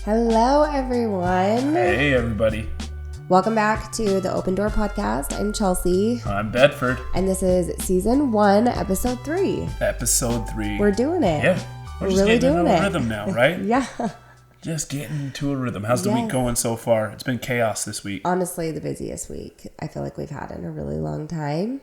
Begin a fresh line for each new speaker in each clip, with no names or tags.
Hello, everyone.
Hey, everybody.
Welcome back to the Open Door Podcast. I'm Chelsea.
I'm Bedford.
And this is Season 1, Episode 3.
Episode 3.
We're doing it.
Yeah.
We're really doing it.
A rhythm now, right?
Yeah.
Just getting into a rhythm. How's the week going so far? It's been chaos this week.
Honestly, the busiest week I feel like we've had in a really long time.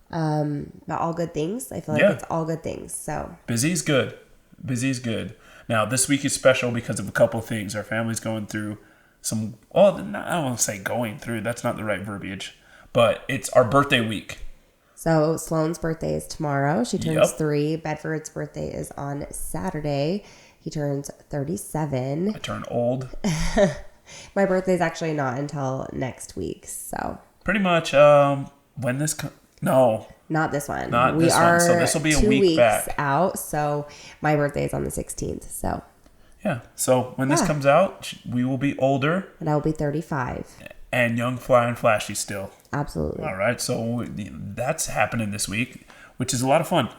But all good things. I feel like it's all good things. So
Busy's good. Busy's good. Now, this week is special because of a couple of things. Our family's going through some, I don't want to say going through. That's not the right verbiage. But it's our birthday week.
So Sloane's birthday is tomorrow. She turns 3. Bedford's birthday is on Saturday. He turns 37.
I turn old.
My birthday's actually not until next week. So
pretty much when this... No.
Not this one.
Not this one. So this will be a week back
out. So my birthday is on the 16th. So
yeah. So when this comes out, we will be older.
And I will be 35.
And young, fly, and flashy still.
Absolutely.
All right. So that's happening this week, which is a lot of fun.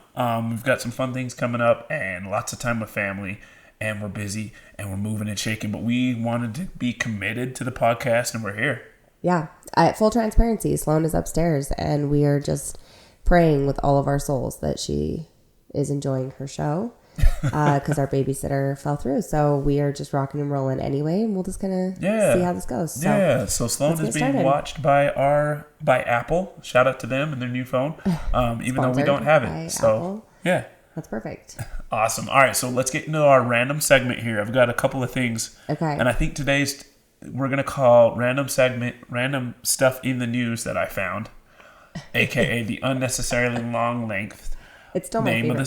We've got some fun things coming up and lots of time with family. And we're busy and we're moving and shaking. But we wanted to be committed to the podcast and we're here.
Yeah. Full transparency. Sloane is upstairs and we are just praying with all of our souls that she is enjoying her show because our babysitter fell through. So we are just rocking and rolling anyway, and we'll just kind of see how this goes. So
so Sloane is being watched by Apple. Shout out to them and their new phone, even though we don't have it. So
Apple.
Yeah,
that's perfect.
Awesome. All right, so let's get into our random segment here. I've got a couple of things.
Okay.
And I think today's we're gonna call random segment random stuff in the news that I found. AKA the unnecessarily long length
it's still my
name of the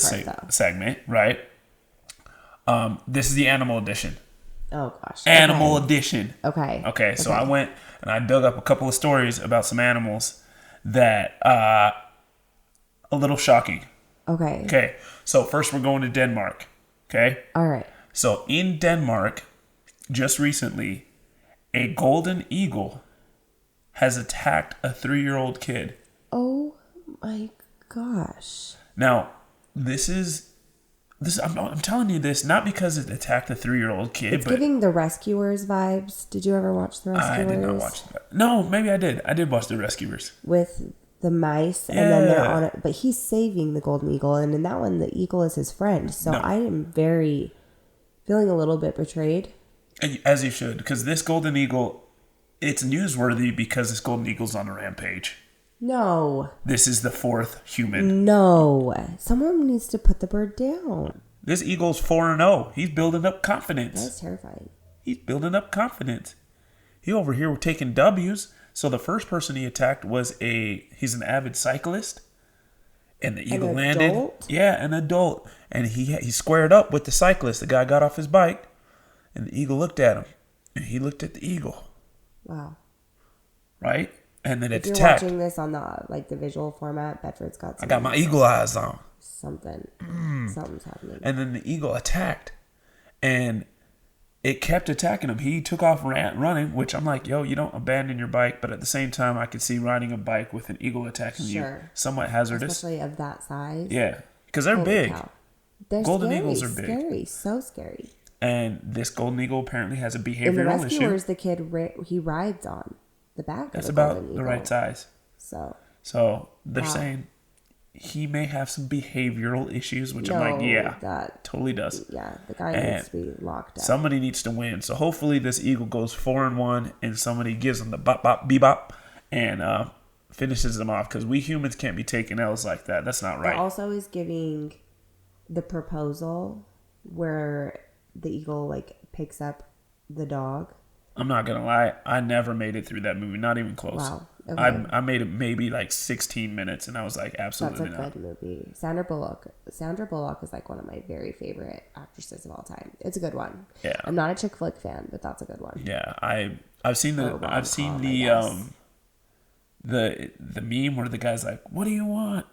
segment, right? This is the animal edition.
Oh gosh.
Animal edition.
Okay.
So I went and I dug up a couple of stories about some animals that a little shocking. Okay. So first we're going to Denmark. Okay.
All right.
So in Denmark, just recently, a golden eagle has attacked a 3-year-old kid.
Oh my gosh.
Now, I'm telling you this not because it attacked a 3-year-old kid.
It's giving The Rescuers vibes. Did you ever watch The Rescuers?
I did not watch that. No, maybe I did. I did watch The Rescuers.
With the mice, and then they're on it. But he's saving the golden eagle, and in that one, the eagle is his friend. So I am feeling a little bit betrayed.
As you should, because this golden eagle, it's newsworthy because this golden eagle's on a rampage.
No.
This is the 4th human.
No. Someone needs to put the bird down.
This eagle's 4-0. He's building up confidence.
That's terrifying.
He's building up confidence. He over here taking W's. So the first person he attacked he's an avid cyclist. And the eagle landed.
Adult?
Yeah, an adult. And he squared up with the cyclist. The guy got off his bike. And the eagle looked at him. And he looked at the eagle.
Wow.
Right? And then it
attacked. If you're watching this on the visual format, Bedford's got
I got my eagle eyes on.
Something's happening.
And then the eagle attacked. And it kept attacking him. He took off running, which I'm like, yo, you don't abandon your bike. But at the same time, I could see riding a bike with an eagle attacking you. Somewhat hazardous.
Especially of that size.
Yeah. Because they're big.
They're
golden
scary,
eagles are big.
Scary. So scary.
And this golden eagle apparently has a behavioral issue.
In The Rescuers, the kid he rides on the back
That's
of the golden
about
eagle.
the right size. So they're saying he may have some behavioral issues, which I'm like, that totally does.
Yeah, the guy needs to be locked up.
Somebody needs to win. So hopefully this eagle goes 4-1 and somebody gives him the bop bop bebop and finishes them off, because we humans can't be taking L's like that. That's not right.
It also is giving the proposal where the eagle picks up the dog.
I'm not gonna lie, I never made it through that movie, not even close.
Wow. Okay.
I made it maybe 16 minutes, and I was like, absolutely not.
That's a good movie. Sandra Bullock is one of my very favorite actresses of all time. It's a good one.
Yeah.
I'm not a chick flick fan, but that's a good one.
Yeah, I've seen the meme where the guy's like, "What do you want?"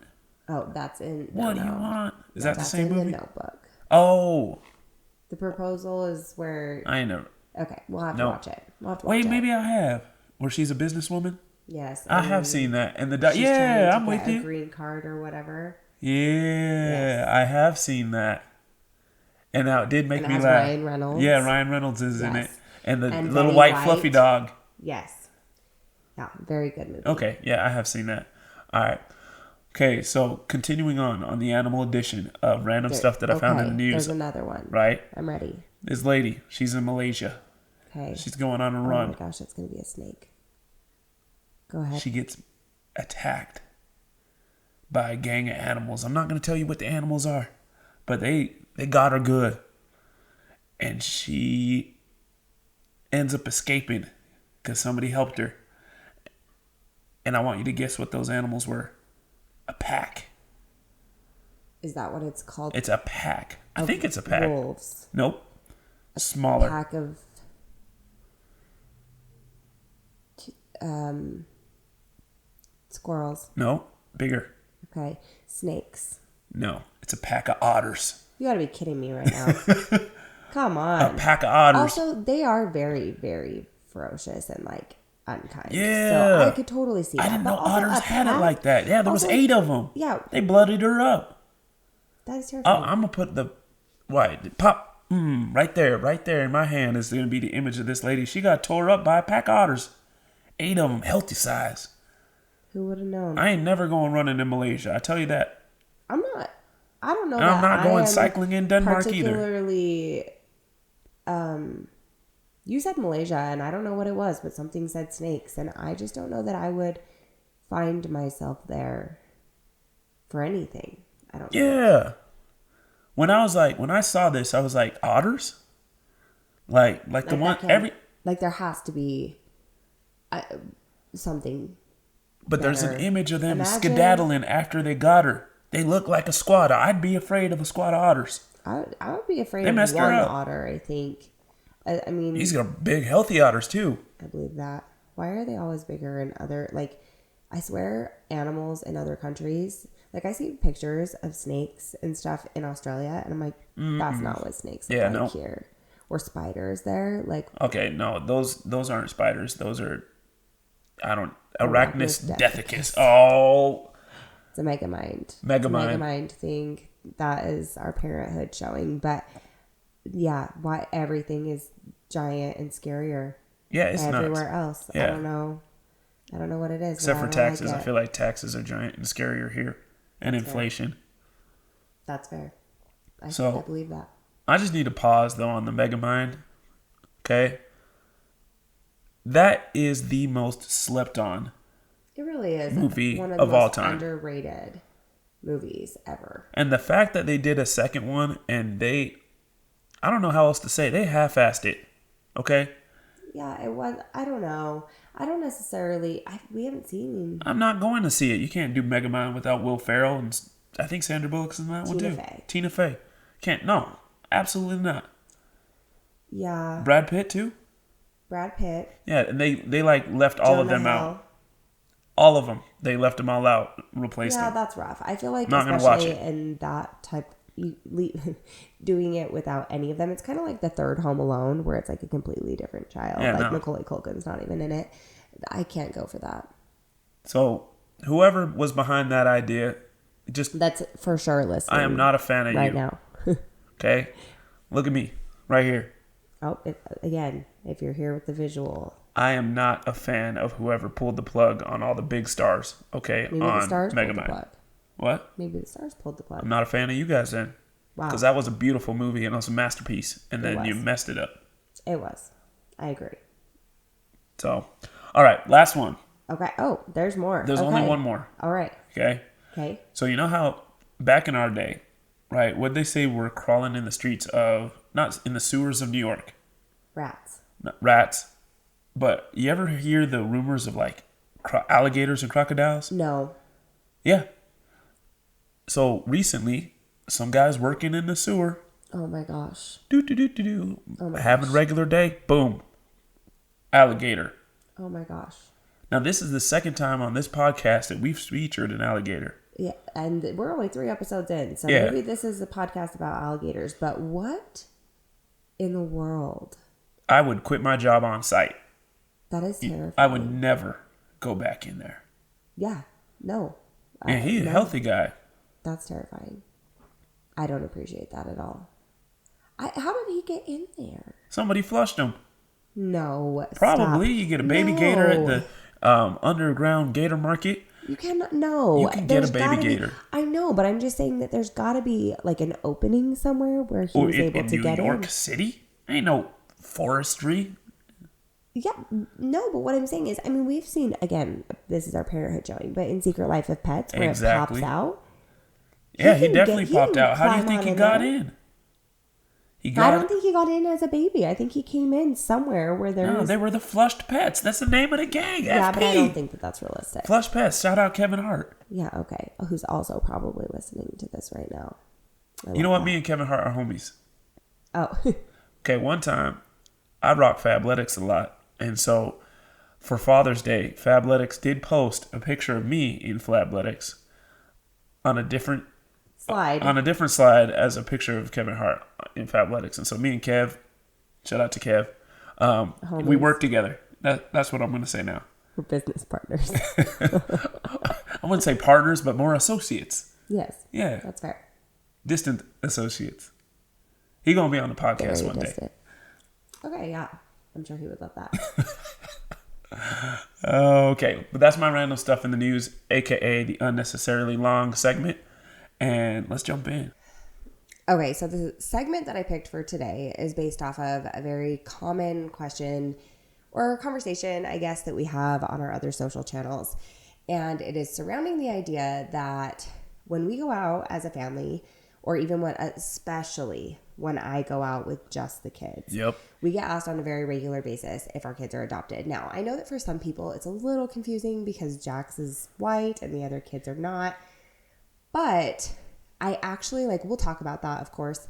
Oh, that's in.
What do you want? Is that the same movie?
The Notebook.
Oh.
The proposal is where.
I know.
Okay, we'll have to watch it.
Wait, maybe I have. Where she's a businesswoman.
Yes,
I have seen that. And I'm with you.
Green card or whatever.
Yeah, yes. I have seen that. And now it did make
And it
me
has
laugh.
Ryan Reynolds.
Yeah, Ryan Reynolds is in it.
Yes.
And the
And
little
Betty
white fluffy dog.
Yes. Yeah, very good movie.
Okay, yeah, I have seen that. All right. Okay, so continuing on the animal edition of random stuff that I found in the news.
There's another one.
Right?
I'm ready.
This lady, she's in Malaysia.
Okay.
She's going on a run.
Oh my gosh, it's going to be a snake. Go ahead.
She gets attacked by a gang of animals. I'm not going to tell you what the animals are, but they got her good. And she ends up escaping because somebody helped her. And I want you to guess what those animals were. A pack.
Is that what it's called?
It's a pack. I think it's a pack.
Wolves.
Nope. Smaller.
Pack of squirrels.
No. Bigger.
Okay. Snakes.
No. It's a pack of otters.
You gotta be kidding me right now. Come on.
A pack of otters.
Also, they are very, very ferocious and like unkind.
Yeah.
So I could totally see that.
I didn't know
But also
otters
a
had it
pack-
like that. Yeah, there was
also-
8 of them.
Yeah.
They blooded her up.
That is terrifying.
I'm going to put the, pop, right there in my hand is going to be the image of this lady. She got tore up by a pack of otters. 8 of them, healthy size.
Who would have known?
I ain't never going running in Malaysia. I tell you that.
I don't know
And
that
I'm not
I
going
am
cycling in Denmark either.
particularly, you said Malaysia, and I don't know what it was, but something said snakes, and I just don't know that I would find myself there for anything. I don't know.
Yeah. When I saw this, I was like, otters? Like the one,
Like there has to be something.
But there's an
better.
image of them
Imagine-
skedaddling after they got her. They look like a squad. I'd be afraid of a squad of otters.
I would be afraid
They
of
messed her
one
up.
otter, I think. I mean,
These are big, healthy otters, too.
I believe that. Why are they always bigger in other, like, I swear animals in other countries, like I see pictures of snakes and stuff in Australia, and I'm like, that's not what snakes look like here. Or spiders there, like.
Okay, no, those aren't spiders. Those are, Arachnus dethicus. Oh.
It's a Megamind.
Megamind.
Megamind thing. That is our parenthood showing. But yeah, why everything is giant and scarier.
Yeah, it's
everywhere
nuts.
else.
Yeah.
I don't know what it is.
Except for
but I don't
taxes.
like
I
it.
feel like taxes are giant and scarier here. And inflation.
That's fair. I believe that.
I just need to pause, though, on the Megamind. Okay? That is the most slept on
It really is
movie
one
of
the
all
most
time.
underrated movies ever.
And the fact that they did a second one and I don't know how else to say it. They half-assed it. Okay?
Yeah, it was. I don't know. I don't necessarily. We haven't seen.
I'm not going to see it. You can't do Megamind without Will Ferrell, and I think Sandra Bullock's in that one too. Tina Fey. Can't. No, absolutely not.
Yeah.
Brad Pitt too.
Brad Pitt.
Yeah, and they like left all
Jonah
of them
Hill.
out. All of them. They left them all out. Replaced them.
Yeah, that's rough. I feel like
Not gonna watch
especially
it.
in that type, doing it without any of them, it's kind of like the third Home Alone, where it's like a completely different child.
Yeah,
like
no.
Macaulay Culkin's not even in it. I can't go for that.
So whoever was behind that idea,
That's for sure listening.
I am not a fan of
right
you.
now.
Okay, look at me right here.
Oh, if you're here with the visual,
I am not a fan of whoever pulled the plug on all the big stars. Okay,
maybe
on
the stars pulled the
Megamind.
plug.
What?
Maybe the stars pulled the plug.
I'm not a fan of you guys then.
Wow.
Because that was a beautiful movie and it was a masterpiece. And then you messed it up.
It was. I agree.
So, all right, last one.
Okay. Oh, there's more.
There's only one more.
All right.
Okay?
Okay.
So, you know how back in our day, right, what'd they say were crawling in the streets of, not in the sewers of New York?
Rats.
Not rats. But you ever hear the rumors of like alligators and crocodiles?
No.
Yeah. So recently, some guys working in the sewer.
Oh my gosh.
Having a regular day. Boom. Alligator.
Oh my gosh.
Now, this is the second time on this podcast that we've featured an alligator.
Yeah, and we're only 3 episodes in, so
Yeah.
maybe this is a podcast about alligators. But what in the world?
I would quit my job on site.
That is terrifying.
I would never go back in there.
Yeah. No.
And he's a healthy guy.
That's terrifying. I don't appreciate that at all. How did he get in there?
Somebody flushed him.
No.
Probably.
Stop.
You get a baby gator at the underground gator market.
You cannot. No.
You can get a baby gator.
I know, but I'm just saying that there's got to be like an opening somewhere where he was able to get in.
New York City? Ain't no forestry.
Yeah, no, but what I'm saying is, I mean, we've seen, again, this is our parenthood showing, but in Secret Life of Pets, where it pops out.
Yeah, he definitely popped out. How do you think he got in?
I don't think he got in as a baby. I think he came in somewhere where there was...
No, they were the Flushed Pets. That's the name of the gang.
Yeah,
FP.
but I don't think that that's realistic.
Flushed Pets. Shout out Kevin Hart.
Yeah, okay. Who's also probably listening to this right now.
You know what? Me and Kevin Hart are homies.
Oh.
Okay, one time, I rock Fabletics a lot. And so, for Father's Day, Fabletics did post a picture of me in Fabletics on a different slide as a picture of Kevin Hart in Fabletics. And so me and Kev, shout out to Kev, we work together. That's what I'm going to say now.
We're business partners.
I wouldn't say partners, but more associates.
Yes.
Yeah.
That's fair.
Distant associates. He going to be on the podcast one day.
Okay, yeah. I'm sure he would love that.
Okay, but that's my random stuff in the news, aka the unnecessarily long segment. And let's jump in.
Okay, so the segment that I picked for today is based off of a very common question or conversation, I guess, that we have on our other social channels. And it is surrounding the idea that when we go out as a family, or even especially when I go out with just the kids, we get asked on a very regular basis if our kids are adopted. Now, I know that for some people it's a little confusing because Jax is white and the other kids are not. But I actually, we'll talk about that, of course.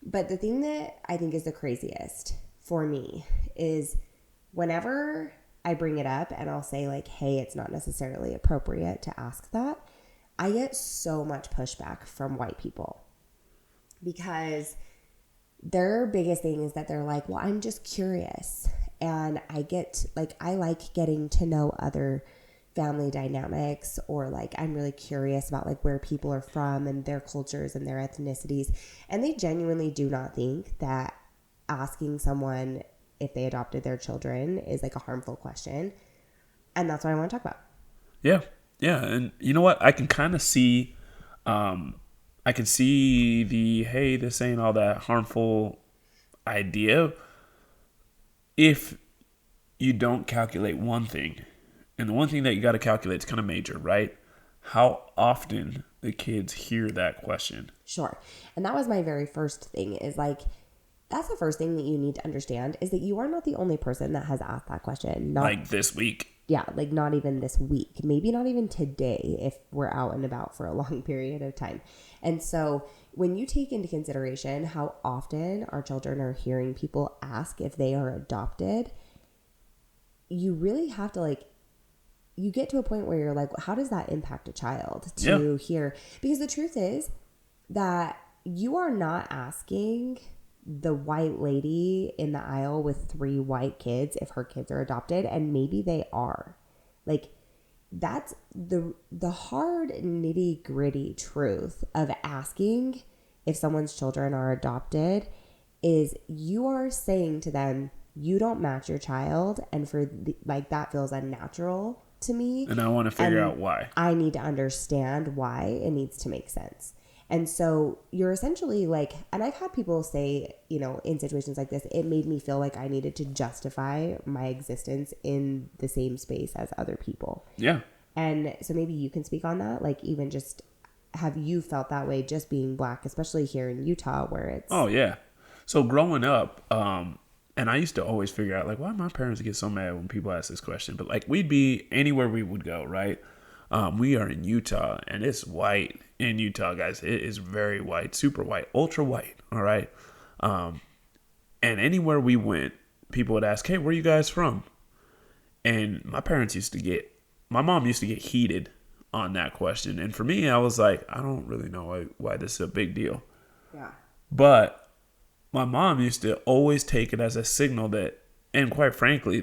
But the thing that I think is the craziest for me is whenever I bring it up and I'll say, hey, it's not necessarily appropriate to ask that, I get so much pushback from white people because their biggest thing is that they're like, well, I'm just curious. And I like getting to know other family dynamics, or I'm really curious about where people are from and their cultures and their ethnicities. And they genuinely do not think that asking someone if they adopted their children is a harmful question. And that's what I want to talk about.
Yeah. Yeah. And you know what? I can kind of see, I can see the, hey, this ain't all that harmful idea if you don't calculate one thing. And the one thing that you got to calculate is kind of major, right? How often the kids hear that question.
Sure. And that was my very first thing is that's the first thing that you need to understand is that you are not the only person that has asked that question.
Not this week.
Yeah, not even this week. Maybe not even today if we're out and about for a long period of time. And so when you take into consideration how often our children are hearing people ask if they are adopted, you really have to you get to a point where you're how does that impact a child to hear? Because the truth is that you are not asking the white lady in the aisle with 3 white kids if her kids are adopted, and maybe they are. That's the hard nitty gritty truth of asking if someone's children are adopted is you are saying to them, you don't match your child, and for that feels unnatural to me.
And I want to figure out why.
I need to understand why it needs to make sense. And so you're essentially and I've had people say, in situations like this, it made me feel like I needed to justify my existence in the same space as other people.
Yeah.
And so maybe you can speak on that. Even just, have you felt that way just being Black, especially here in Utah where it's...
Oh, yeah. So growing up, and I used to always figure out, why my parents get so mad when people ask this question. But, we'd be anywhere we would go, right? We are in Utah, and it's white in Utah, guys. It is very white, super white, ultra white, all right? And anywhere we went, people would ask, hey, where are you guys from? And my mom used to get heated on that question. And for me, I was like, I don't really know why this is a big deal.
Yeah.
But my mom used to always take it as a signal that, and quite frankly,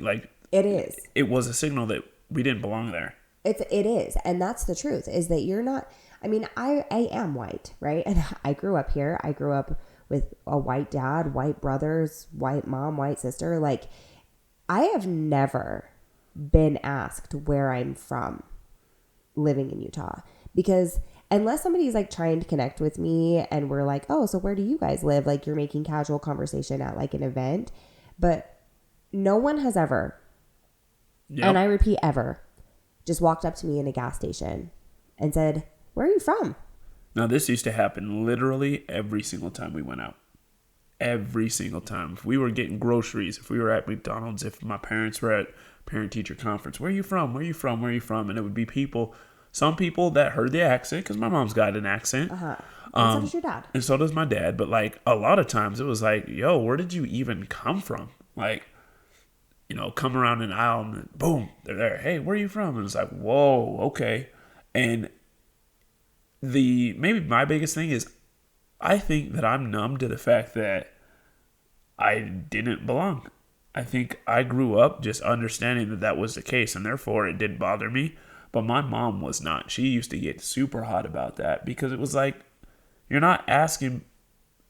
it is.
It was a signal that we didn't belong there.
It is. And that's the truth, is that you're not, I am white, right? And I grew up here. I grew up with a white dad, white brothers, white mom, white sister. Like, I have never been asked where I'm from living in Utah, because unless somebody's like trying to connect with me and we're like, oh, so where do you guys live? Like, you're making casual conversation at like an event, but no one has ever, and I repeat, ever, just walked up to me in a gas station and said, where are you from?
Now, this used to happen literally every single time we went out. Every single time. If we were getting groceries, if we were at McDonald's, if my parents were at parent-teacher conference, where are you from? Where are you from? Where are you from? And it would be people, some people that heard the accent, because my mom's got an accent.
And so does your dad.
And so does my dad. But like a lot of times it was like, yo, where did you even come from? Like, you know, come around an aisle and boom, they're there. Hey, where are you from? And it's like, whoa, okay. And maybe my biggest thing is I think that I'm numb to the fact that I didn't belong. I think I grew up just understanding that that was the case, and therefore it didn't bother me. But my mom was not. She used to get super hot about that because it was like, you're not asking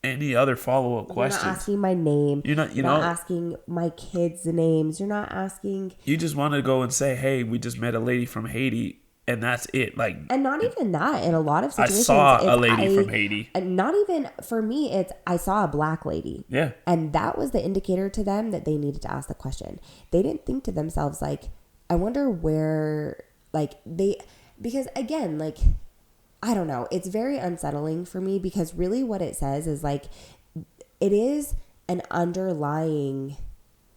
any other follow-up questions.
You're not asking my name.
You're not
asking my kids' names. You're not asking.
You just want to go and say, hey, we just met a lady from Haiti. And that's it. Like,
and not even that. In a lot of situations,
I saw a lady from Haiti.
And not even for me, it's I saw a black lady.
Yeah.
And that was the indicator to them that they needed to ask the question. They didn't think to themselves, like, I wonder where, like, because again, like, I don't know. It's very unsettling for me because really what it says is like, it is an underlying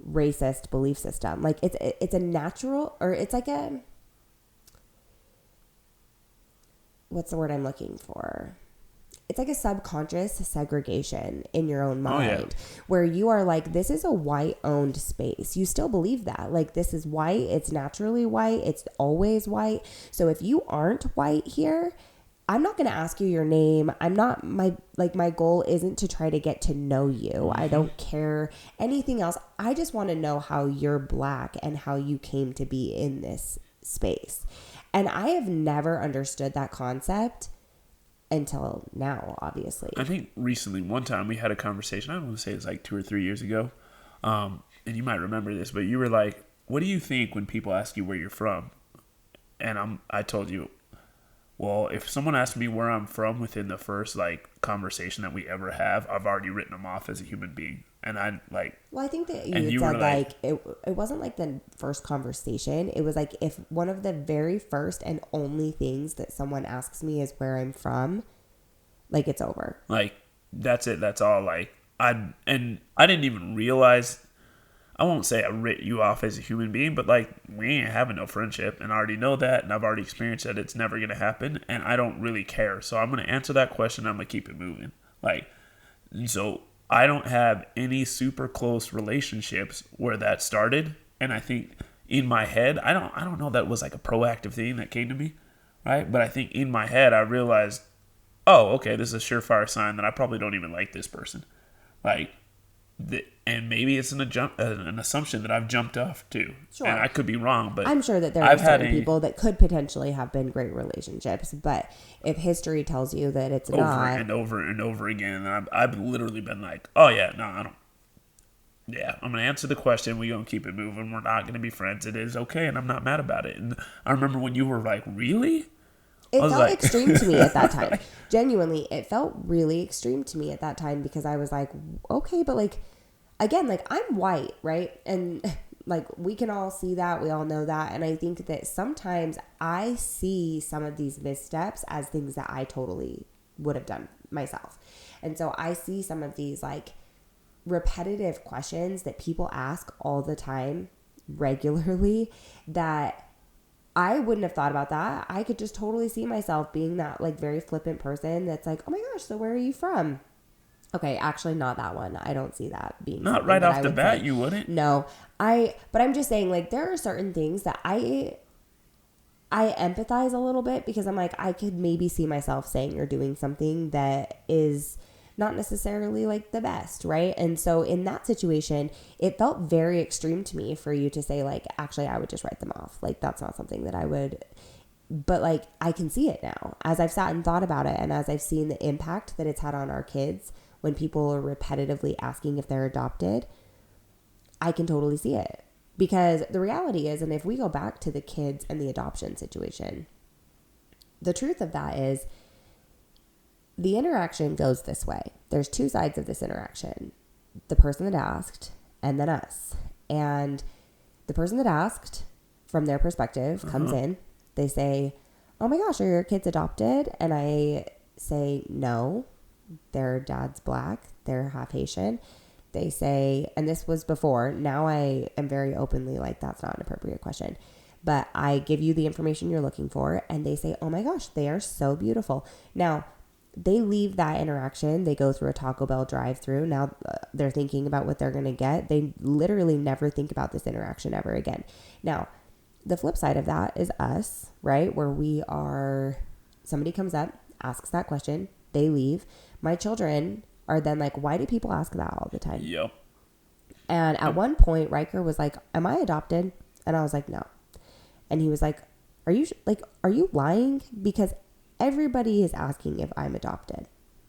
racist belief system. Like, it's a natural, or it's like a, what's the word I'm looking for? It's like a subconscious segregation in your own mind where you are like, this is a white owned space. You still believe that. Like, this is white. It's naturally white. It's always white. So if you aren't white here, I'm not going to ask you your name. My goal isn't to try to get to know you. Mm-hmm. I don't care anything else. I just want to know how you're black and how you came to be in this space. And I have never understood that concept until now, obviously.
I think recently, one time we had a conversation, I don't want to say it's like 2 or 3 years ago, and you might remember this, but you were like, what do you think when people ask you where you're from? And I told you, well, if someone asks me where I'm from within the first like conversation that we ever have, I've already written them off as a human being. And I like.
Well, I think that you said like it wasn't like the first conversation. It was like if one of the very first and only things that someone asks me is where I'm from, like it's over.
Like that's it. That's all. Like I didn't even realize. I won't say I writ you off as a human being, but like we ain't having no friendship, and I already know that, and I've already experienced that it's never gonna happen, and I don't really care. So I'm gonna answer that question. I'm gonna keep it moving. Like so. I don't have any super close relationships where that started, and I think in my head, I don't know that was like a proactive thing that came to me, right? But I think in my head, I realized, oh, okay, this is a surefire sign that I probably don't even like this person, like, and maybe it's an assumption that I've jumped off to,
sure.
And I could be wrong, but
I'm sure that there are certain people that could potentially have been great relationships, but if history tells you that it's
over
not,
and over and over again, and I've literally been like, oh yeah, no, I don't. Yeah, I'm gonna answer the question. We're gonna keep it moving. We're not gonna be friends. It is okay, and I'm not mad about it. And I remember when you were like, really?
It felt like, extreme to me at that time. Genuinely, it felt really extreme to me at that time because I was like, okay, but like, again, like I'm white, right? And like we can all see that. We all know that. And I think that sometimes I see some of these missteps as things that I totally would have done myself. And so I see some of these like repetitive questions that people ask all the time, regularly, that I wouldn't have thought about that. I could just totally see myself being that like very flippant person that's like, oh my gosh, so where are you from? Okay, actually not that one. I don't see that being
not right off the bat. You wouldn't.
No, but I'm just saying like there are certain things that I empathize a little bit because I'm like, I could maybe see myself saying or doing something that is not necessarily like the best, right? And so in that situation, it felt very extreme to me for you to say like, actually, I would just write them off. Like that's not something that I would, but like I can see it now as I've sat and thought about it and as I've seen the impact that it's had on our kids when people are repetitively asking if they're adopted, I can totally see it. Because the reality is, and if we go back to the kids and the adoption situation, the truth of that is the interaction goes this way. There's two sides of this interaction. The person that asked and then us. And the person that asked, from their perspective, comes in. They say, oh my gosh, are your kids adopted? And I say, no, their dad's black. They're half Haitian. They say, and this was before, now I am very openly like, that's not an appropriate question. But I give you the information you're looking for, and they say, oh my gosh, they are so beautiful. Now, they leave that interaction. They go through a Taco Bell drive-through. Now they're thinking about what they're going to get. They literally never think about this interaction ever again. Now, the flip side of that is us, right? Where we are, somebody comes up, asks that question, they leave. My children are then like, why do people ask that all the time?
Yep.
And at one point, Riker was like, am I adopted? And I was like, no. And he was like, are you lying? Because everybody is asking if I'm adopted.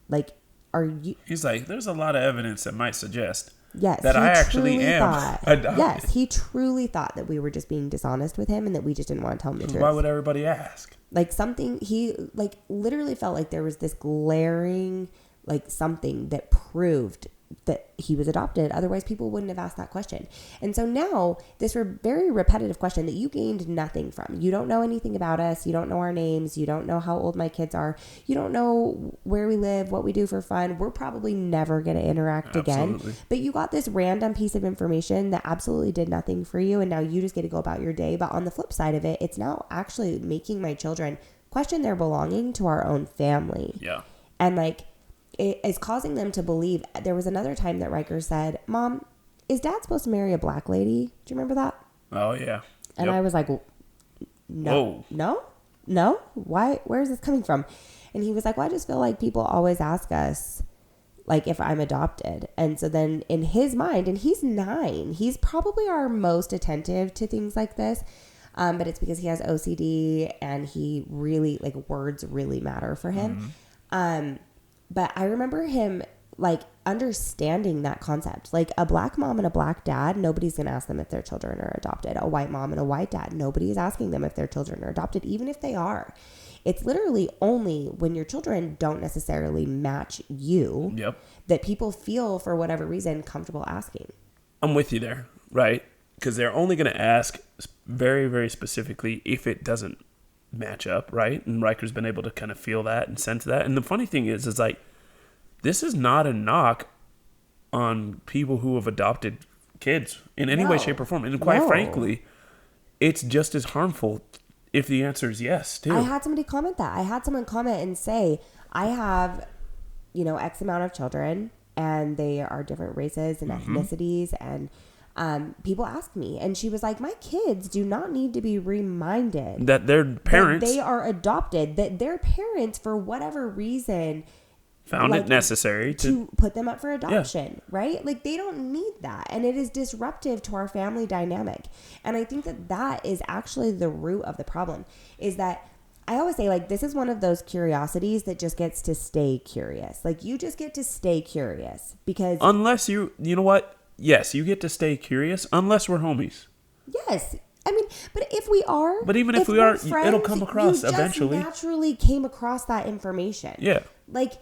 Like, are you?
He's like, there's a lot of evidence that might suggest
yes,
that I actually am adopted.
Yes, he truly thought that we were just being dishonest with him and that we just didn't want to tell him the truth.
Why would everybody ask?
Like something, he like literally felt like there was this glaring, like something that proved that he was adopted. Otherwise, people wouldn't have asked that question. And so now this very repetitive question that you gained nothing from. You don't know anything about us. You don't know our names. You don't know how old my kids are. You don't know where we live, what we do for fun. We're probably never going to interact again. But you got this random piece of information that absolutely did nothing for you. And now you just get to go about your day. But on the flip side of it, it's now actually making my children question their belonging to our own family.
Yeah.
And like, it is causing them to believe. There was another time that Riker said, Mom, is Dad supposed to marry a black lady? Do you remember that?
Oh, yeah.
And I was like, no. Why? Where is this coming from? And he was like, well, I just feel like people always ask us, like, if I'm adopted. And so then in his mind, and he's 9, he's probably our most attentive to things like this. But it's because he has OCD and he really, like, words really matter for him. But I remember him like understanding that concept. Like a black mom and a black dad, nobody's going to ask them if their children are adopted. A white mom and a white dad, nobody is asking them if their children are adopted, even if they are. It's literally only when your children don't necessarily match you that people feel, for whatever reason, comfortable asking.
I'm with you there, right? Because they're only going to ask very, very specifically if it doesn't match up, right? And Riker's been able to kind of feel that and sense that. And the funny thing is like, this is not a knock on people who have adopted kids in any way, shape, or form. And quite frankly, it's just as harmful if the answer is yes, too.
I had somebody comment that. I had someone comment and say, I have, X amount of children, and they are different races and ethnicities, and people ask me, and she was like, my kids do not need to be reminded
that their parents,
that they are adopted, that their parents, for whatever reason,
found it necessary
to put them up for adoption, right? Like, they don't need that. And it is disruptive to our family dynamic. And I think that is actually the root of the problem, is that I always say, like, this is one of those curiosities that just gets to stay curious. Like, you just get to stay curious because...
Unless you know what? Yes, you get to stay curious unless we're homies.
Yes. I mean, but if we are...
But even if we are,
friends,
it'll come across eventually.
You just naturally came across that information.
Yeah.
Like,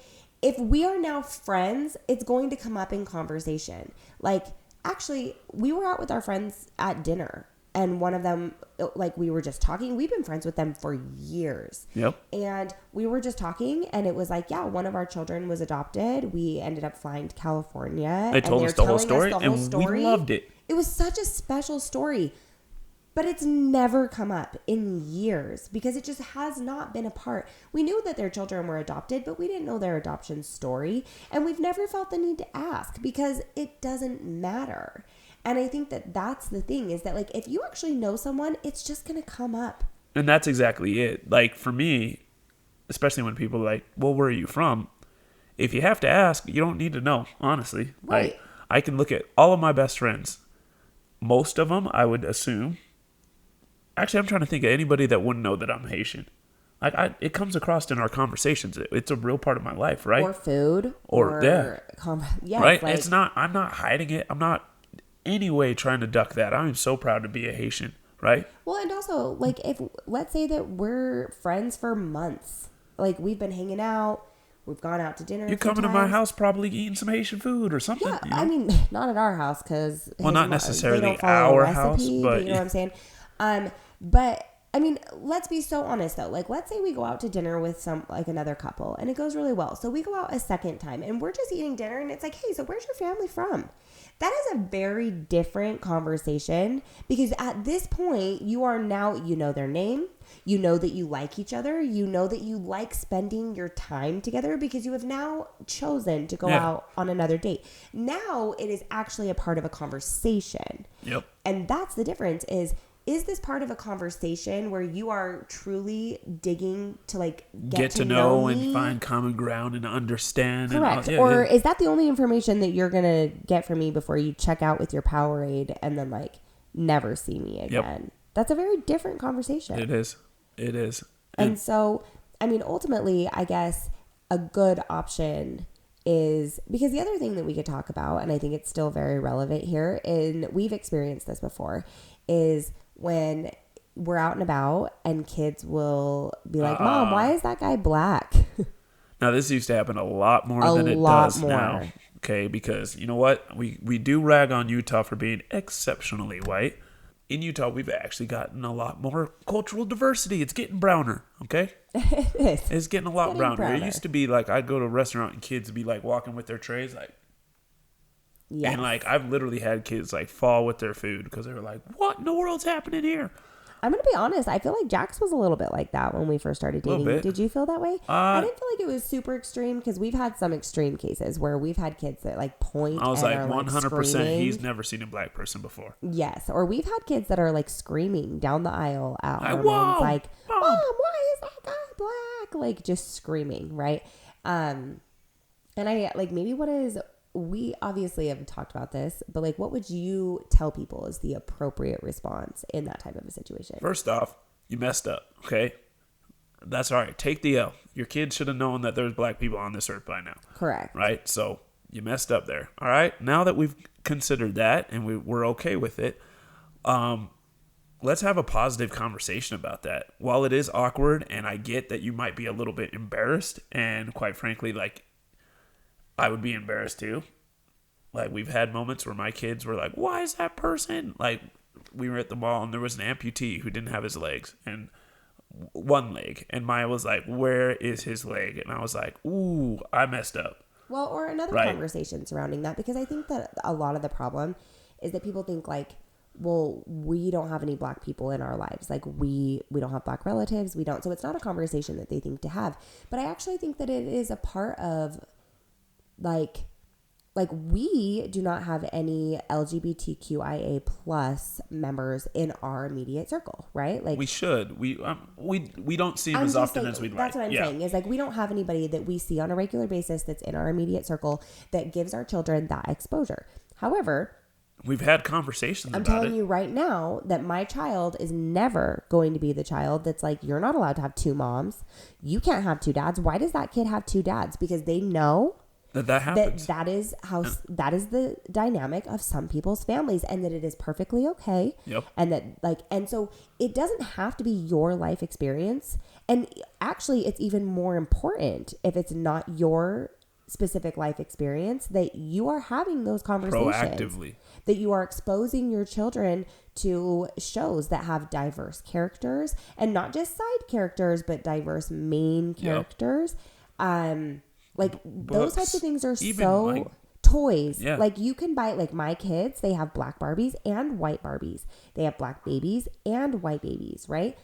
if we are now friends, it's going to come up in conversation. Like, actually, we were out with our friends at dinner. And one of them, like, we were just talking. We've been friends with them for years.
Yep.
And we were just talking, and it was like, yeah, one of our children was adopted. We ended up flying to California.
They told us the whole story, and we loved it.
It was such a special story. But it's never come up in years because it just has not been a part. We knew that their children were adopted, but we didn't know their adoption story. And we've never felt the need to ask because it doesn't matter. And I think that that's the thing, is that, like, if you actually know someone, it's just going to come up.
And that's exactly it. Like, for me, especially when people are like, well, where are you from? If you have to ask, you don't need to know, honestly.
Right.
Like, I can look at all of my best friends. Most of them, I would assume. Actually, I'm trying to think of anybody that wouldn't know that I'm Haitian. It comes across in our conversations. It's a real part of my life, right?
Or food.
Yeah, right.
Like,
It's not. I'm not hiding it. I'm not any way trying to duck that. I'm so proud to be a Haitian, right?
Well, and also, like, if let's say that we're friends for months, like we've been hanging out, we've gone out to dinner.
You're coming to my house, probably eating some Haitian food or something.
Yeah,
you know?
I mean, not at our house because
not necessarily our house, but
you know what I'm saying. But I mean, let's be so honest though. Like, let's say we go out to dinner with another couple, and it goes really well. So we go out a second time, and we're just eating dinner, and it's like, hey, so where's your family from? That is a very different conversation because at this point, you know their name. You know that you like each other. You know that you like spending your time together because you have now chosen to go out on another date. Now it is actually a part of a conversation.
Yep.
And that's the difference is this part of a conversation where you are truly digging to like get to know
and find common ground and understand?
Correct. Is that the only information that you're going to get from me before you check out with your Powerade and then like never see me again? Yep. That's a very different conversation.
It is.
And so, I mean, ultimately, I guess a good option is, because the other thing that we could talk about, and I think it's still very relevant here, and we've experienced this before, is when we're out and about and kids will be like, Mom, why is that guy black?
Now, this used to happen a lot more than it does now. Okay, because you know what? We do rag on Utah for being exceptionally white. In Utah, we've actually gotten a lot more cultural diversity. It's getting browner, okay?
It is.
It's getting a lot browner. It used to be like I'd go to a restaurant and kids would be like walking with their trays like, yes. And like I've literally had kids like fall with their food because they were like, what in the world's happening here?
I'm going to be honest. I feel like Jax was a little bit like that when we first started dating. Did you feel that way? I didn't feel like it was super extreme because we've had some extreme cases where we've had kids that like point. I was like 100%.
He's never seen a black person before.
Yes. Or we've had kids that are like screaming down the aisle at hormones like, Mom, why is that guy black? Like just screaming. Right. And I like we obviously have talked about this, but like, what would you tell people is the appropriate response in that type of a situation?
First off, you messed up. Okay. That's all right. Take the L. Your kids should have known that there's black people on this earth by now.
Correct.
Right. So you messed up there. All right. Now that we've considered that and we're okay with it, let's have a positive conversation about that. While it is awkward and I get that you might be a little bit embarrassed, and quite frankly, like, I would be embarrassed too. Like, we've had moments where my kids were like, why is that person? Like, we were at the mall and there was an amputee who didn't have his legs and one leg. And Maya was like, where is his leg? And I was like, ooh, I messed up.
Well, or another conversation surrounding that, because I think that a lot of the problem is that people think like, well, we don't have any black people in our lives. Like we don't have black relatives. We don't. So it's not a conversation that they think to have. But I actually think that it is a part of like we do not have any LGBTQIA plus members in our immediate circle, right? Like
we should. We don't see them as often as we'd like.
That's what I'm saying is like we don't have anybody that we see on a regular basis that's in our immediate circle that gives our children that exposure. However,
we've had conversations about it.
I'm telling you right now that my child is never going to be the child that's like, you're not allowed to have two moms. You can't have two dads. Why does that kid have two dads? Because they know
that happens.
That is the dynamic of some people's families, and that it is perfectly okay.
Yep.
And so it doesn't have to be your life experience. And actually, it's even more important if it's not your specific life experience that you are having those conversations proactively, that you are exposing your children to shows that have diverse characters, and not just side characters, but diverse main characters. Yep. Like those types of things are so like, toys. Yeah. Like you can buy, like my kids, they have black Barbies and white Barbies. They have black babies and white babies, right?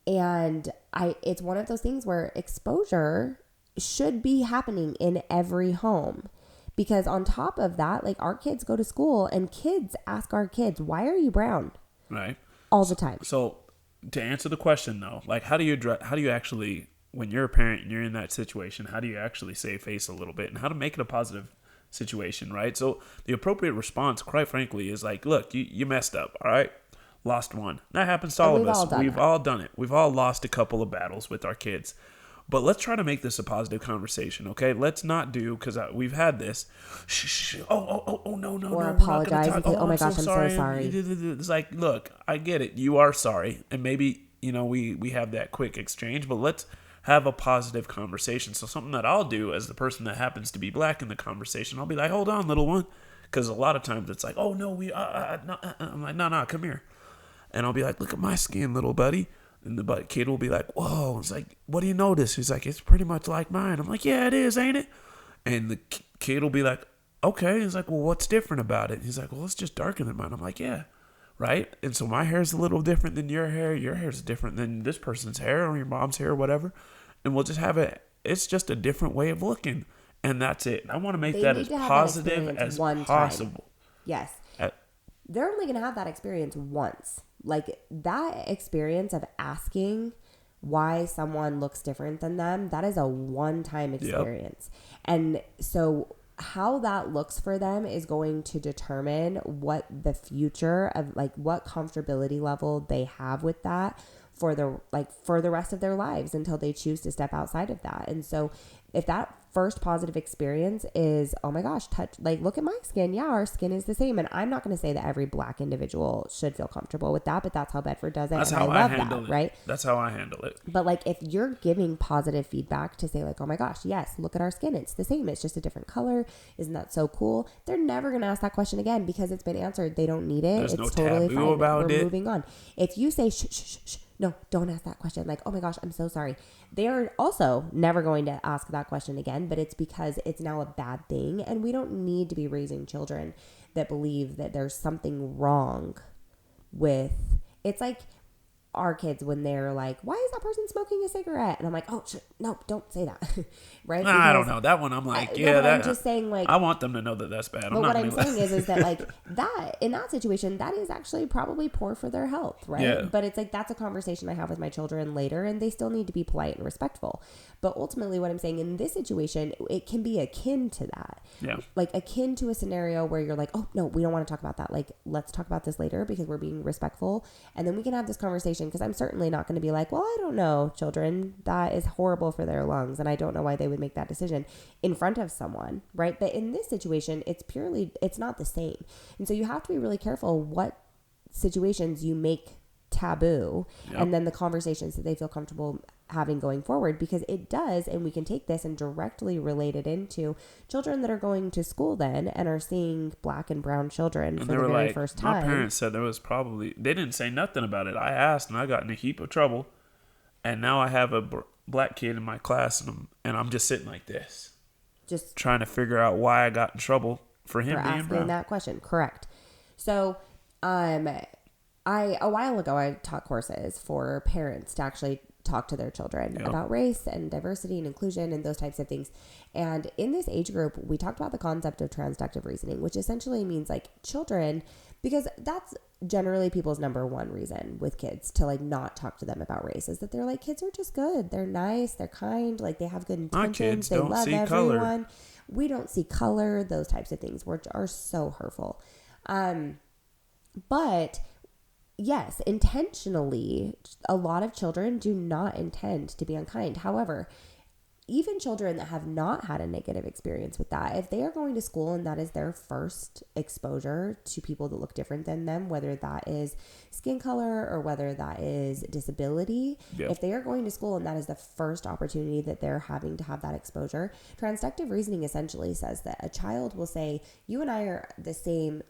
It's one of those things where exposure should be happening in every home. Because on top of that, like our kids go to school and kids ask our kids, why are you brown?
Right.
All the time.
So to answer the question though, like how do you actually, when you're a parent and you're in that situation, how do you actually save face a little bit and how to make it a positive situation, right? So the appropriate response, quite frankly, is like, look, you messed up, all right? lost one. That happens to all of us. We've all done it. We've all lost a couple of battles with our kids. But let's try to make this a positive conversation, okay? Let's not do, because we've had this. Shh. Oh, no.
Or apologize and say, oh my gosh, I'm so sorry.
It's like, look, I get it. You are sorry. And maybe, we have that quick exchange, but let's have a positive conversation. So something that I'll do as the person that happens to be black in the conversation, I'll be like, hold on, little one. Because a lot of times it's like, oh, no, I'm like, no, come here. And I'll be like, look at my skin, little buddy. And the kid will be like, whoa. It's like, what do you notice? He's like, it's pretty much like mine. I'm like, yeah, it is, ain't it? And the kid will be like, okay. He's like, well, what's different about it? He's like, well, it's just darker than mine. I'm like, yeah, right? And so my hair's a little different than your hair. Your hair's different than this person's hair or your mom's hair or whatever. And we'll just have it. It's just a different way of looking. And that's it. And I want to make that as positive as possible.
Yes. They're only going to have that experience once. Like, that experience of asking why someone looks different than them, that is a one-time experience. Yep. And so how that looks for them is going to determine what the future of, like, what comfortability level they have with that for the rest of their lives until they choose to step outside of that. And so if that first positive experience is, oh my gosh, look at my skin. Yeah, our skin is the same. And I'm not going to say that every black individual should feel comfortable with that, but that's how Bedford does it.
That's how I handle it. Right? That's how I handle it.
But like, if you're giving positive feedback to say like, oh my gosh, yes, look at our skin. It's the same. It's just a different color. Isn't that so cool? They're never going to ask that question again because it's been answered. They don't need it.
There's
it's
no
totally
taboo
fine.
about it.
We're moving on. If you say, shh, no, don't ask that question. Like, oh my gosh, I'm so sorry. They are also never going to ask that question again, but it's because it's now a bad thing. And we don't need to be raising children that believe that there's something wrong with, it's like our kids when they're like, why is that person smoking a cigarette? And I'm like, oh, no, don't say that. Right?
Nah, I don't know. That one I'm like,
I'm just saying, like,
I want them to know that that's bad.
But what I'm saying is that like that in that situation, that is actually probably poor for their health, right?
Yeah.
But it's like, that's a conversation I have with my children later, and they still need to be polite and respectful. But ultimately what I'm saying in this situation, it can be akin to that.
Yeah.
Like akin to a scenario where you're like, oh no, we don't want to talk about that. Like, let's talk about this later because we're being respectful. And then we can have this conversation, because I'm certainly not going to be like, well, I don't know, children, that is horrible for their lungs, and I don't know why they would make that decision in front of someone, right? But in this situation, it's not the same. And so you have to be really careful what situations you make taboo. Yep. And then the conversations that they feel comfortable having going forward, because it does, and we can take this and directly relate it into children that are going to school then and are seeing black and brown children for the very first time.
My parents said they didn't say nothing about it. I asked and I got in a heap of trouble, and now I have a black kid in my class, and I'm just sitting like this, just trying to figure out why I got in trouble for him being brown.
That question. Correct. So a while ago I taught courses for parents to actually talk to their children about race and diversity and inclusion and those types of things. And in this age group, we talked about the concept of transductive reasoning, which essentially means like children, because that's generally people's number one reason with kids to like not talk to them about race, is that they're like, kids are just good. They're nice. They're kind. Like, they have good intentions. They love everyone. Color. We don't see color. Those types of things are so hurtful. But yes, intentionally, a lot of children do not intend to be unkind. However, even children that have not had a negative experience with that, if they are going to school and that is their first exposure to people that look different than them, whether that is skin color or whether that is disability, if they are going to school and that is the first opportunity that they're having to have that exposure, transductive reasoning essentially says that a child will say, you and I are the same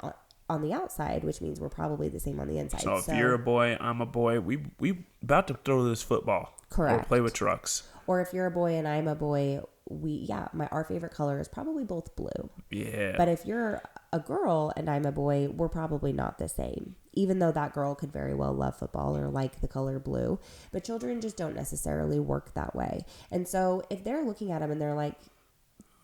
on the outside, which means we're probably the same on the inside.
So if you're a boy, I'm a boy, we about to throw this football.
Correct.
Or play with trucks.
Or if you're a boy and I'm a boy, our favorite color is probably both blue.
Yeah.
But if you're a girl and I'm a boy, we're probably not the same. Even though that girl could very well love football or like the color blue. But children just don't necessarily work that way. And so if they're looking at them and they're like,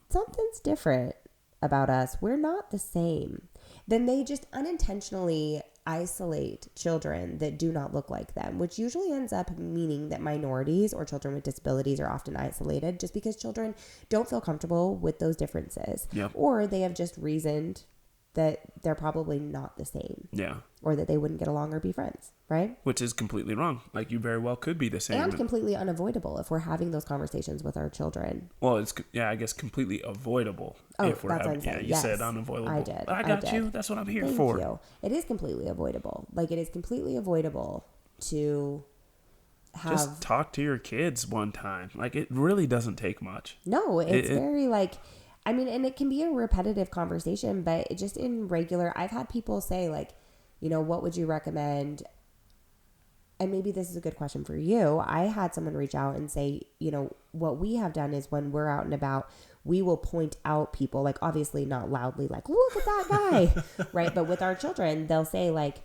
something's different about us, we're not the same, then they just unintentionally isolate children that do not look like them, which usually ends up meaning that minorities or children with disabilities are often isolated just because children don't feel comfortable with those differences. Yep. Or they have just reasoned that they're probably not the same.
Yeah.
Or that they wouldn't get along or be friends, right?
Which is completely wrong. Like, you very well could be the same.
And completely unavoidable if we're having those conversations with our children.
Well, it's, I guess completely avoidable.
Oh,
if we're
that's
having,
what I'm saying.
You
yes.
said unavoidable.
I did.
I got you. That's what I'm here
Thank
for.
You. It is completely avoidable. Like, it is completely avoidable to have...
Just talk to your kids one time. Like, it really doesn't take much.
No, it's very like... I mean, and it can be a repetitive conversation, but it just in regular... I've had people say, like, you know, what would you recommend? And maybe this is a good question for you. I had someone reach out and say, you know, what we have done is when we're out and about, we will point out people, like, obviously not loudly, like, look at that guy, right? But with our children, they'll say, like,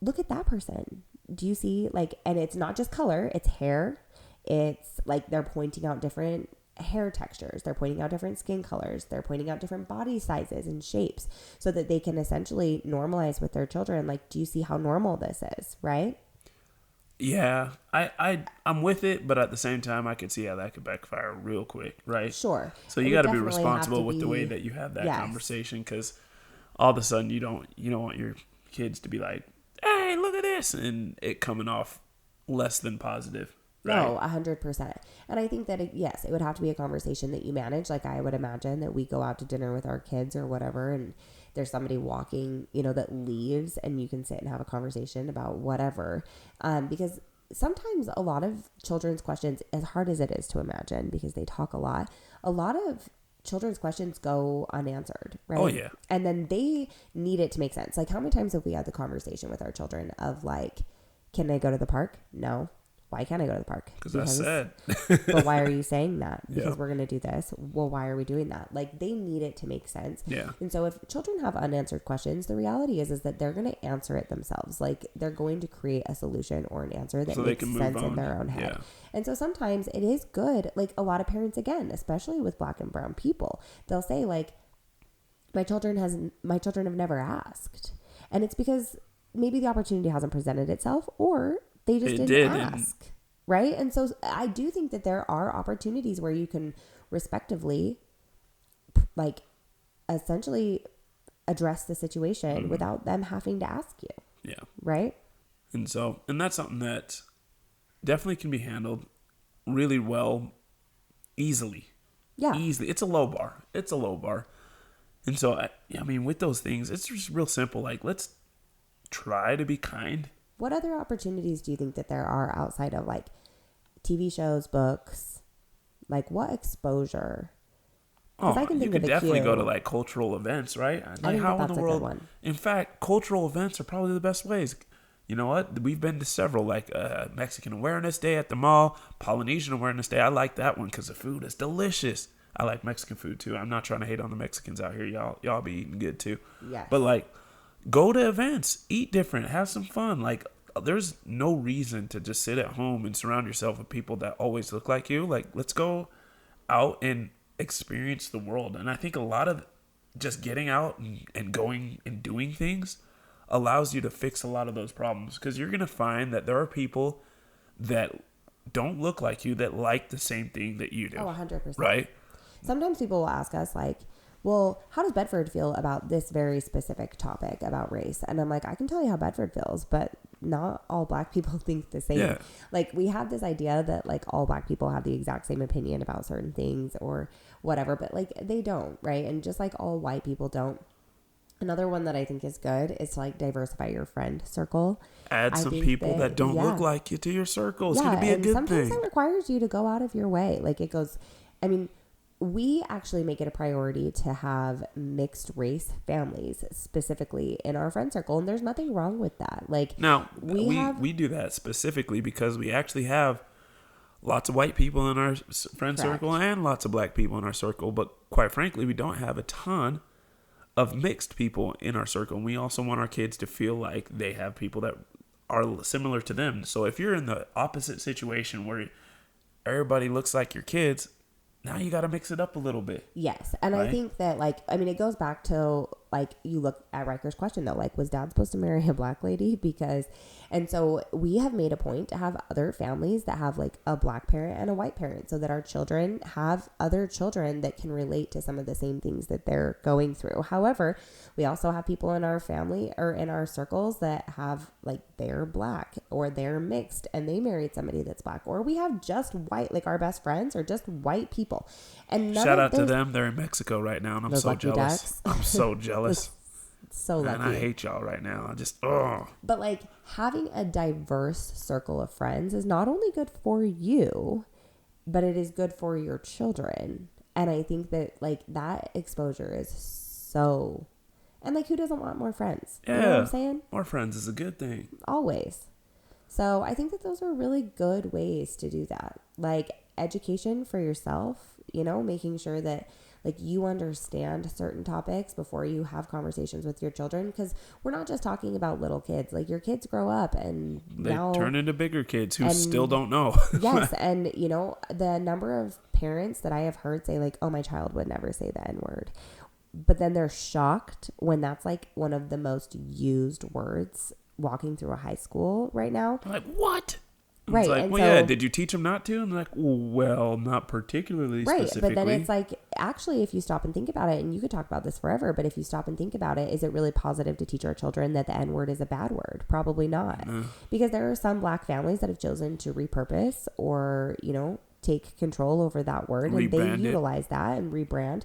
look at that person. Do you see, like, and it's not just color, it's hair. It's like they're pointing out different hair textures. They're pointing out different skin colors. They're pointing out different body sizes and shapes so that they can essentially normalize with their children. Like, do you see how normal this is, right?
Yeah, I'm with it, but at the same time, I can see how that could backfire real quick, right?
Sure.
So you got to be responsible with the way that you have that conversation, because all of a sudden you don't want your kids to be like, "Hey, look at this," and it coming off less than positive. Right?
No, 100%. And I think that, yes, it would have to be a conversation that you manage. Like, I would imagine that we go out to dinner with our kids or whatever, and there's somebody walking, you know, that leaves, and you can sit and have a conversation about whatever. Because sometimes a lot of children's questions, as hard as it is to imagine, because they talk a lot of children's questions go unanswered, right?
Oh, yeah.
And then they need it to make sense. Like, how many times have we had the conversation with our children of, like, can they go to the park? No. Why can't I go to the park?
Because I said.
But why are you saying that? Because
yeah.
we're going to do this. Well, why are we doing that? Like, they need it to make sense.
Yeah.
And so if children have unanswered questions, the reality is that they're going to answer it themselves. Like, they're going to create a solution or an answer that makes sense in their own head.
Yeah.
And so sometimes it is good. Like, a lot of parents, again, especially with Black and brown people, they'll say, like, my children have never asked. And it's because maybe the opportunity hasn't presented itself, or they just didn't ask, right? And so I do think that there are opportunities where you can respectively, like, essentially address the situation without them having to ask you.
Yeah.
Right?
And that's something that definitely can be handled really well, easily.
Yeah.
Easily. It's a low bar. And so, I mean, with those things, it's just real simple. Like, let's try to be kind.
What other opportunities do you think that there are outside of, like, TV shows, books? Like, what exposure?
Oh, I can think you could definitely go to, like, cultural events, right? Like,
I think
how
that's
in the world?
A good one.
In fact, cultural events are probably the best ways. You know what? We've been to several, like Mexican Awareness Day at the mall, Polynesian Awareness Day. I like that one because the food is delicious. I like Mexican food too. I'm not trying to hate on the Mexicans out here. Y'all be eating good too.
Yes.
But, like, go to events, eat different, have some fun. Like, there's no reason to just sit at home and surround yourself with people that always look like you. Like, let's go out and experience the world. And I think a lot of just getting out and going and doing things allows you to fix a lot of those problems, because you're going to find that there are people that don't look like you that like the same thing that you do.
Oh, 100%.
Right?
Sometimes people will ask us, like, well, how does Bedford feel about this very specific topic about race? And I'm like, I can tell you how Bedford feels, but not all Black people think the same.
Yeah.
Like, we have this idea that, like, all Black people have the exact same opinion about certain things or whatever, but, like, they don't, right? And just like all white people don't. Another one that I think is good is to, like, diversify your friend circle.
Add some people that don't look like you to your circle. It's going to be a good thing.
Sometimes that requires you to go out of your way. Like, it goes, I mean, we actually make it a priority to have mixed race families specifically in our friend circle, and there's nothing wrong with that. Like,
now we do that specifically because we actually have lots of white people in our friend circle and lots of Black people in our circle, but quite frankly, we don't have a ton of mixed people in our circle. And we also want our kids to feel like they have people that are similar to them. So if you're in the opposite situation where everybody looks like your kids, now you got to mix it up a little bit.
Yes. And right? I think that, like, I mean, it goes back to like, you look at Riker's question though, like, was dad supposed to marry a black lady? And so we have made a point to have other families that have like a black parent and a white parent, so that our children have other children that can relate to some of the same things that they're going through. However, we also have people in our family or in our circles that have like, they're black or they're mixed and they married somebody that's black, or we have just white, like our best friends are just white people. And
shout out to them. They're in Mexico right now, and I'm so jealous. I'm so jealous.
So lucky.
And I hate y'all right now. I just, oh.
But like, having a diverse circle of friends is not only good for you, but it is good for your children. And I think that like, that exposure is so, and like, who doesn't want more friends?
Yeah.
You know what I'm saying?
More friends is a good thing.
Always. So I think that those are really good ways to do that. Like, education for yourself, you know, making sure that like, you understand certain topics before you have conversations with your children, because we're not just talking about little kids. Like, your kids grow up and
they
now
turn into bigger kids who still don't know.
Yes. And you know, the number of parents that I have heard say like, oh, my child would never say the N word, but then they're shocked when that's like one of the most used words walking through a high school right now.
Like, what?
Right.
It's like,
and
well,
so,
yeah, did you teach them not to? And they're like, well, not particularly
right.
specifically.
But then it's like, actually, if you stop and think about it, and you could talk about this forever, but if you stop and think about it, is it really positive to teach our children that the N word is a bad word? Probably not. Because there are some black families that have chosen to repurpose or, you know, take control over that word, and they utilize that and rebrand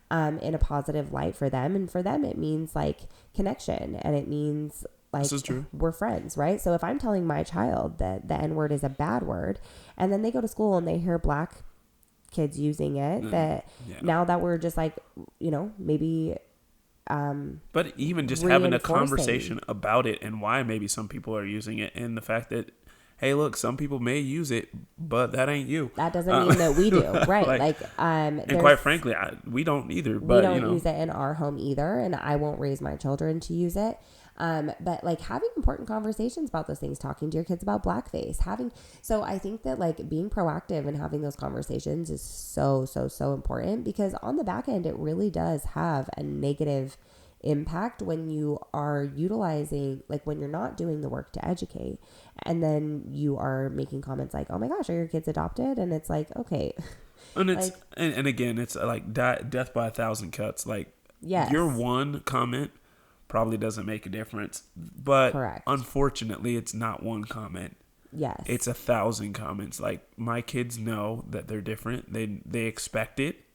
in a positive light for them. And for them, it means like connection, and it means like,
this is true.
We're friends, right? So if I'm telling my child that the N word is a bad word, and then they go to school and they hear black kids using it, now that we're just like, you know, maybe.
But even just having a conversation about it and why maybe some people are using it, and the fact that, hey, look, some people may use it, but that ain't you.
That doesn't mean that we do, right?
And quite frankly, we don't either. But
we don't use it in our home either, and I won't raise my children to use it. But like, having important conversations about those things, talking to your kids about blackface, so I think that like, being proactive and having those conversations is so, so, so important, because on the back end, it really does have a negative impact when you are utilizing, like, when you're not doing the work to educate, and then you are making comments like, oh my gosh, are your kids adopted? And it's like, okay.
And it's, like, and again, it's like death by 1,000 cuts. Like,
yes.
Your one comment probably doesn't make a difference, but
correct.
Unfortunately, it's not one comment.
Yes,
it's 1,000 comments. Like, my kids know that they're different. They expect it.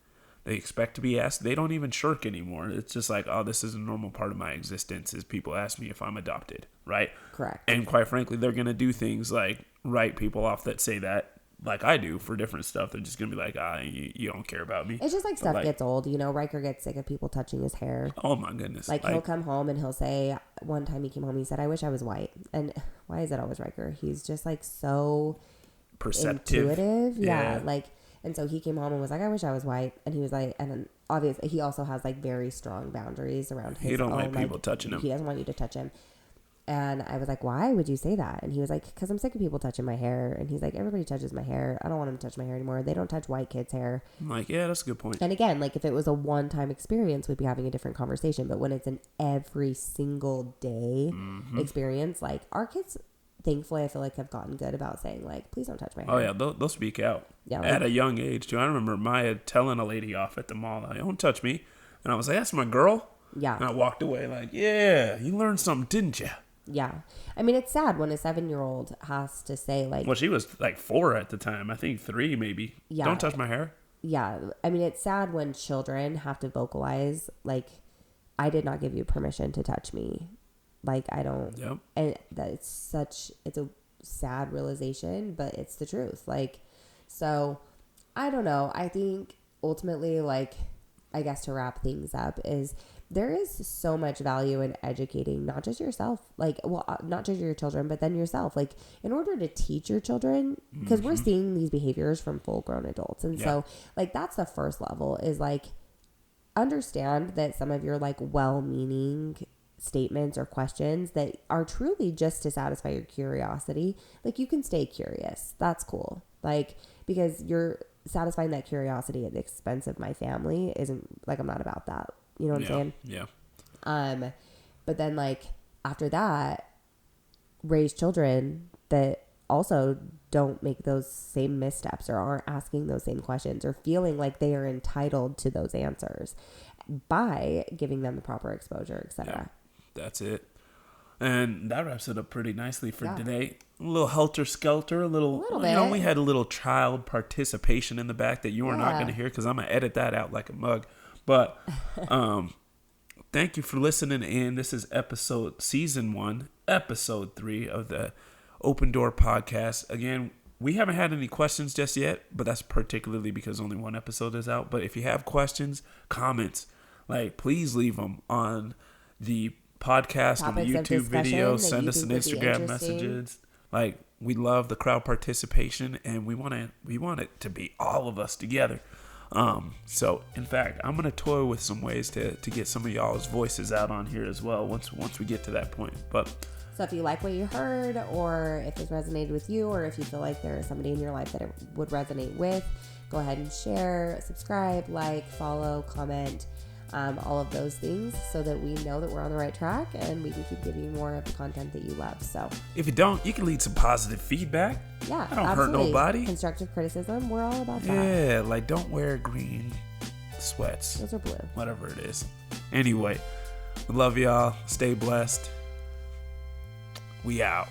They expect to be asked. They don't even shirk anymore. It's just like, oh, this is a normal part of my existence, is people ask me if I'm adopted, right?
Correct.
And quite frankly, they're gonna do things like write people off that say that, like I do, for different stuff. They're just gonna be like, you don't care about me.
It's just like, stuff gets old, you know. Riker gets sick of people touching his hair.
Oh my goodness.
Like, he'll come home and he'll say, one time he came home, he said, I wish I was white. And why is it always Riker? He's just like so
perceptive,
intuitive. Yeah. Like, and so he came home and was like, I wish I was white. And he was like, and then obviously he also has like very strong boundaries around his
He don't
own,
like people touching him.
He doesn't want you to touch him. And I was like, why would you say that? And he was like, because I'm sick of people touching my hair. And he's like, everybody touches my hair. I don't want them to touch my hair anymore. They don't touch white kids' hair.
I'm like, yeah, that's a good point.
And again, like, if it was a one-time experience, we'd be having a different conversation. But when it's an every single day experience, like, our kids, thankfully, I feel like, have gotten good about saying, like, please don't touch my hair.
Oh, yeah, they'll speak out.
Yeah,
at a young age, too. I remember Maya telling a lady off at the mall, like, don't touch me. And I was like, that's my girl.
Yeah.
And I walked away like, yeah, you learned something, didn't you?
Yeah. I mean, it's sad when a 7-year-old has to say, like...
Well, she was like 4 at the time. I think 3 maybe. Yeah. Don't touch my hair.
Yeah. I mean, it's sad when children have to vocalize, like, I did not give you permission to touch me. Like, I don't...
Yep.
And it's a sad realization, but it's the truth. Like, so, I don't know. I think ultimately, like, I guess to wrap things up is... there is so much value in educating, not just yourself, like, well, not just your children, but then yourself, like, in order to teach your children, because we're seeing these behaviors from full grown adults. And so, like, that's the first level, is like, understand that some of your like well-meaning statements or questions that are truly just to satisfy your curiosity, like, you can stay curious. That's cool. Like, because you're satisfying that curiosity at the expense of my family isn't, like, I'm not about that. You know what I'm saying?
Yeah.
But then like after that, raise children that also don't make those same missteps or aren't asking those same questions or feeling like they are entitled to those answers by giving them the proper exposure, etc.
Yeah, that's it. And that wraps it up pretty nicely for today. A little helter-skelter, a little bit. We had a little child participation in the back that you are not going to hear because I'm going to edit that out like a mug. But thank you for listening in. This is season 1, episode 3 of the Open Door Podcast. Again, we haven't had any questions just yet, but that's particularly because only one episode is out. But if you have questions, comments, like please leave them on the podcast, on the YouTube video, send us an Instagram messages. Like, we love the crowd participation, and we want it to be all of us together. So in fact, I'm gonna toy with some ways to get some of y'all's voices out on here as well once we get to that point. But
so if you like what you heard, or if this resonated with you, or if you feel like there is somebody in your life that it would resonate with, go ahead and share, subscribe, like, follow, comment, all of those things, so that we know that we're on the right track and we can keep giving you more of the content that you love. So
if you don't, you can leave some positive feedback.
Yeah,
I don't hurt nobody.
Constructive criticism, we're all about that.
Yeah, like don't wear green sweats.
Those are blue.
Whatever it is. Anyway, we love y'all. Stay blessed. We out.